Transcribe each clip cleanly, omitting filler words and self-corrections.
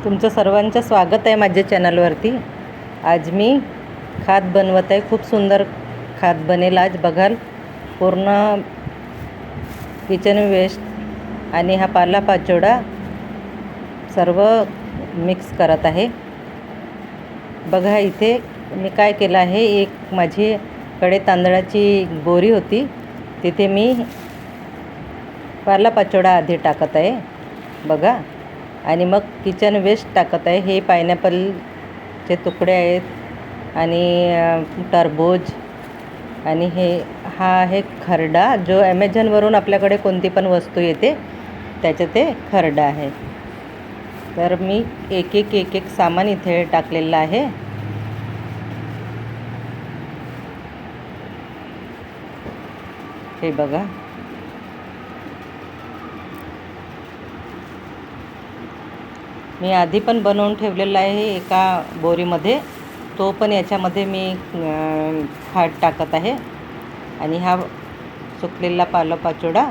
तुमचं सर्वांचं स्वागत आहे माझ्या चॅनलवरती। आज मी खाद बनवत आहे। खूप सुंदर खाद बनेल आज बघाल। पूर्ण किचन वेस्ट आणि हा पालापाचोळा सर्व मिक्स करत आहे। बघा इथे मी काय केलं आहे, एक माझीकडे तांदळाची बोरी होती, तिथे मी पालापाचोळा आधी टाकत आहे बघा, आणि मग किचन वेस्ट टाकत आहे। हे पायनॅपलचे तुकडे आहेत आणि टरबूज, आणि हा आहे खरडा, जो ॲमेझॉनवरून आपल्याकडे कोणती पण वस्तू येते त्याचं ते खरडा आहे। तर मी एक एक सामान इथे टाकलेलं आहे। हे बघा, मी आधी पण बनवून ठेवलेला आहे एका बोरीमध्ये, तो पण याच्यामध्ये मी खाद टाकत आहे। आणि हा सुकलेला पालापाचोळा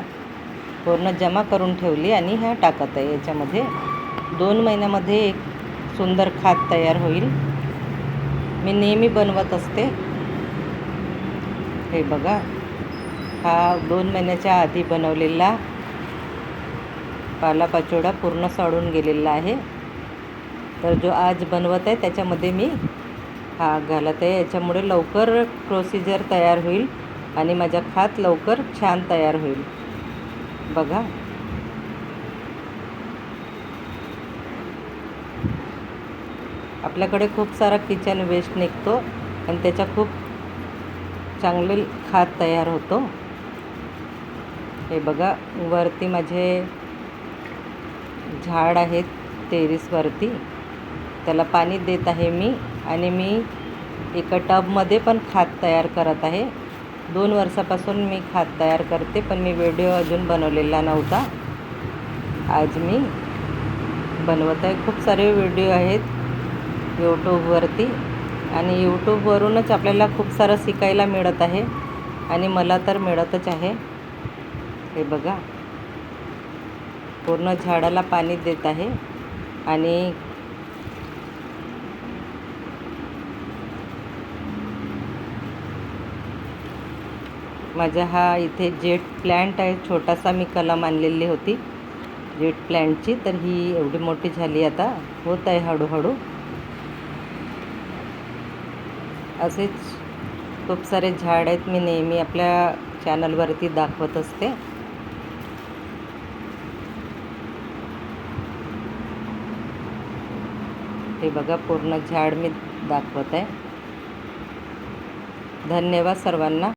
पूर्ण जमा करून ठेवली आणि हा टाकत आहे याच्यामध्ये। 2 महिन्यामध्ये एक सुंदर खाद तयार होईल। मी नेहमी बनवत असते। हे बघा, हा 2 महिन्याच्या आधी बनवलेला पालापाचोळा पूर्ण सडून गेलेला आहे। तर जो आज बनवत आहे त्याच्यामध्ये मी हा घालत आहे। याच्यामुळे लवकर प्रोसिजर तयार होईल आणि माझा खाद लवकर छान तयार होईल बघा। आपल्याकडे खूप सारा किचन वेस्ट निघतो आणि त्याचा खूप चांगले खाद तयार होतो। हे बघा, वरती माझे झाड आहेत टेरेसवरती, त्याला पाणी देत आहे मी, आणि मी एका टबमध्ये पण खाद तयार करत आहे। 2 वर्षापासून मी खाद तयार करते, पण मी व्हिडिओ अजून बनवलेला नव्हता। आज मी बनवत आहे। खूप सारे व्हिडिओ आहेत यूट्यूबवरती, आणि यूट्यूबवरूनच आपल्याला खूप सारं शिकायला मिळत आहे, आणि मला तर मिळतच आहे। हे बघा, पूर्ण झाडाला पाणी देत आहे, आणि माझा हा इथे जेट प्लॅन्ट आहे, छोटासा मी कलम आणलेली होती जेट प्लॅन्टची, तर ही एवढी मोठी झाली, आता होत आहे हळूहळू। असेच खूप सारे झाड आहेत, मी नेहमी आपल्या चॅनलवरती दाखवत असते। हे बघा, पूर्ण झाड मी दाखवत आहे। धन्यवाद सर्वांना।